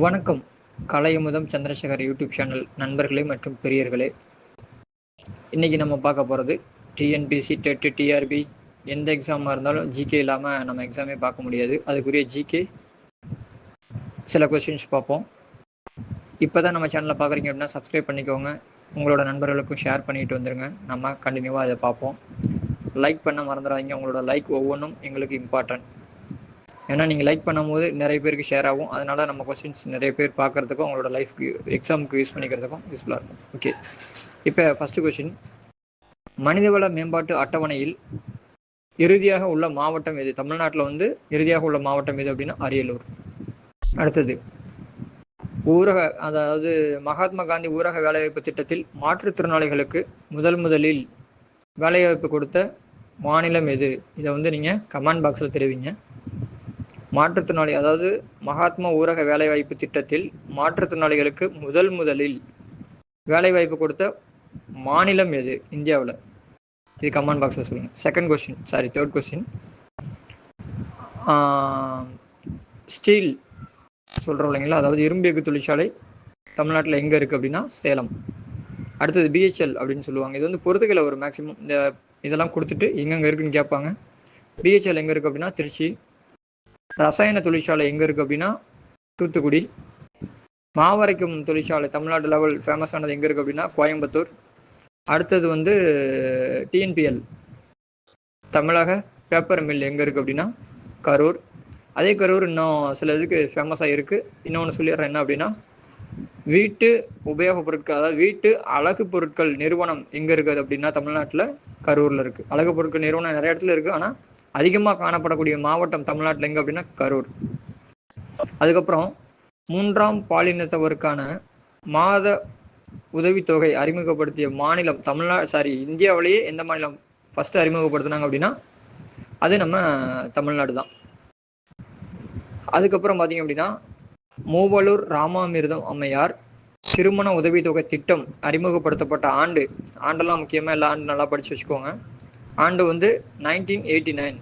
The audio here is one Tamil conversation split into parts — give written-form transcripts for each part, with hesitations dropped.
வணக்கம். கலையமுதம் சந்திரசேகர் யூடியூப் சேனல் நண்பர்களே மற்றும் பெரியர்களே, இன்னைக்கு நம்ம பார்க்க போகிறது டிஎன்பிஎஸ்சி, டெட், டிஆர்பி எந்த எக்ஸாமாக இருந்தாலும் ஜிகே இல்லாமல் நம்ம எக்ஸாமே பார்க்க முடியாது. அதுக்குரிய ஜிகே சில கொஸ்டின்ஸ் பார்ப்போம். இப்போ தான் நம்ம சேனலை பார்க்குறீங்க அப்படின்னா சப்ஸ்கிரைப் பண்ணிக்கோங்க. உங்களோட நண்பர்களுக்கும் ஷேர் பண்ணிட்டு வந்துடுங்க. நம்ம கண்டினியூவாக அதை பார்ப்போம். லைக் பண்ண மறந்துடாதீங்க. உங்களோட லைக் ஒவ்வொன்றும் எங்களுக்கு இம்பார்ட்டன்ட். ஏன்னா நீங்கள் லைக் பண்ணும்போது நிறைய பேருக்கு ஷேர் ஆகும். அதனால் நம்ம கொஸ்டின்ஸ் நிறைய பேர் பார்க்குறதுக்கும் அவங்களோட லைஃப்க்கு எக்ஸாமுக்கு யூஸ் பண்ணிக்கிறதுக்கும் யூஸ்ஃபுல்லாக இருக்கும். ஓகே, இப்போ ஃபஸ்ட்டு கொஸ்டின், மனிதவள மேம்பாட்டு அட்டவணையில் இறுதியாக உள்ள மாவட்டம் எது? தமிழ்நாட்டில் வந்து இறுதியாக உள்ள மாவட்டம் எது அப்படின்னா அரியலூர். அடுத்தது, ஊரக, அதாவது மகாத்மா காந்தி ஊரக வேலைவாய்ப்பு திட்டத்தில் மாற்றுத்திறனாளிகளுக்கு முதலில் வேலைவாய்ப்பு கொடுத்த மாநிலம் எது? இதை வந்து நீங்கள் கமெண்ட் பாக்ஸில் தெரிவிங்க. மாற்றுத்திறனாளி, அதாவது மகாத்மா ஊரக வேலைவாய்ப்பு திட்டத்தில் மாற்றுத்திறனாளிகளுக்கு முதலில் வேலைவாய்ப்பு கொடுத்த மாநிலம் எது இந்தியாவில்? இது கமெண்ட் பாக்ஸில் சொல்லுங்கள். தேர்ட் கொஸ்டின், ஸ்டீல் சொல்கிறோம் இல்லைங்களா, அதாவது இரும்பு எஃகு தொழிற்சாலை தமிழ்நாட்டில் எங்கே இருக்குது அப்படின்னா சேலம். அடுத்தது பிஹெச்எல் அப்படின்னு சொல்லுவாங்க. இது வந்து பொறுத்துக்கல ஒரு மேக்ஸிமம் இந்த இதெல்லாம் கொடுத்துட்டு எங்கெங்கே இருக்குன்னு கேட்பாங்க. பிஹெச்எல் எங்கே இருக்குது அப்படின்னா திருச்சி. ரசாயன தொழிற்சாலை எங்கே இருக்குது அப்படின்னா தூத்துக்குடி. மாவரைக்கும் தொழிற்சாலை தமிழ்நாடு லெவல் ஃபேமஸானது எங்கே இருக்குது அப்படின்னா கோயம்புத்தூர். அடுத்தது வந்து டிஎன்பிஎல் தமிழக பேப்பர் மில் எங்கே இருக்குது அப்படின்னா கரூர். அதே கரூர் இன்னும் சில இதுக்கு ஃபேமஸாக இருக்குது. இன்னொன்று சொல்லிடுறேன், என்ன அப்படின்னா வீட்டு உபயோகப் பொருட்கள், அதாவது வீட்டு அழகு பொருட்கள் நிறுவனம் எங்கே இருக்குது அப்படின்னா தமிழ்நாட்டில் கரூரில் இருக்குது. அழகு பொருட்கள் நிறுவனம் நிறைய இடத்துல இருக்குது, ஆனால் அதிகமாக காணப்படக்கூடிய மாவட்டம் தமிழ்நாட்டில் எங்கே அப்படின்னா கரூர். அதுக்கப்புறம் 3ஆம் பாலினத்தவருக்கான மாத உதவித்தொகை அறிமுகப்படுத்திய மாநிலம் இந்தியாவிலேயே எந்த மாநிலம் ஃபர்ஸ்ட் அறிமுகப்படுத்தினாங்க அப்படின்னா அது நம்ம தமிழ்நாடு தான். அதுக்கப்புறம் பார்த்தீங்க அப்படின்னா மூவலூர் ராமாமிர்தம் அம்மையார் திருமண உதவித்தொகை திட்டம் அறிமுகப்படுத்தப்பட்ட ஆண்டெல்லாம் முக்கியமாக எல்லா ஆண்டு நல்லா படித்து வச்சுக்கோங்க. ஆண்டு வந்து 1989,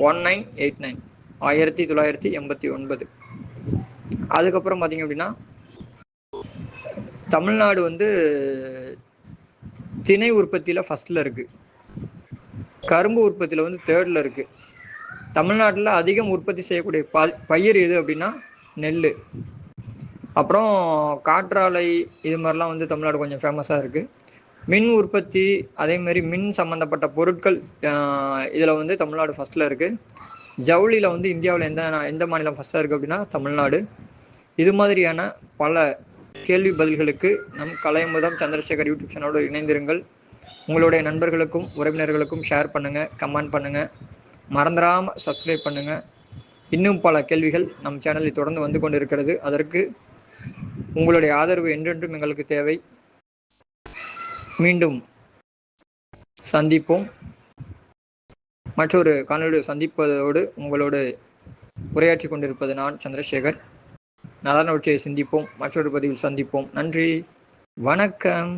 1989. அதுக்கப்புறம் பார்த்தீங்க அப்படின்னா தமிழ்நாடு வந்து திணை உற்பத்தியில் ஃபர்ஸ்ட்ல இருக்கு, கரும்பு உற்பத்தியில் வந்து தேர்ட்ல இருக்கு. தமிழ்நாட்டில் அதிகம் உற்பத்தி செய்யக்கூடிய பயிர் எது அப்படின்னா நெல். அப்புறம் காற்றாலை இது மாதிரிலாம் வந்து தமிழ்நாடு கொஞ்சம் ஃபேமஸாக இருக்குது. மின் உற்பத்தி, அதேமாரி மின் சம்மந்தப்பட்ட பொருட்கள் இதில் வந்து தமிழ்நாடு ஃபஸ்ட்டில் இருக்குது. ஜவுளியில் வந்து இந்தியாவில் எந்த மாநிலம் ஃபஸ்ட்டாக இருக்குது அப்படின்னா தமிழ்நாடு. இது மாதிரியான பல கேள்வி பதில்களுக்கு நம் கலையமுதம் சந்திரசேகர் யூடியூப் சேனலோடு இணைந்திருங்கள். உங்களுடைய நண்பர்களுக்கும் உறவினர்களுக்கும் ஷேர் பண்ணுங்கள், கமெண்ட் பண்ணுங்கள், மறந்துடாமல் சப்ஸ்கிரைப் பண்ணுங்கள். இன்னும் பல கேள்விகள் நம் சேனலில் தொடர்ந்து வந்து கொண்டு இருக்கிறது. அதற்கு உங்களுடைய ஆதரவு என்றென்றும் எங்களுக்கு தேவை. மீண்டும் சந்திப்போம். மற்றொரு காணொலியில் சந்திப்பதோடு உங்களோடு உரையாற்றி கொண்டிருப்பது நான் சந்திரசேகர். நலனவற்றை சிந்திப்போம். மற்றொரு பதிவில் சந்திப்போம். நன்றி, வணக்கம்.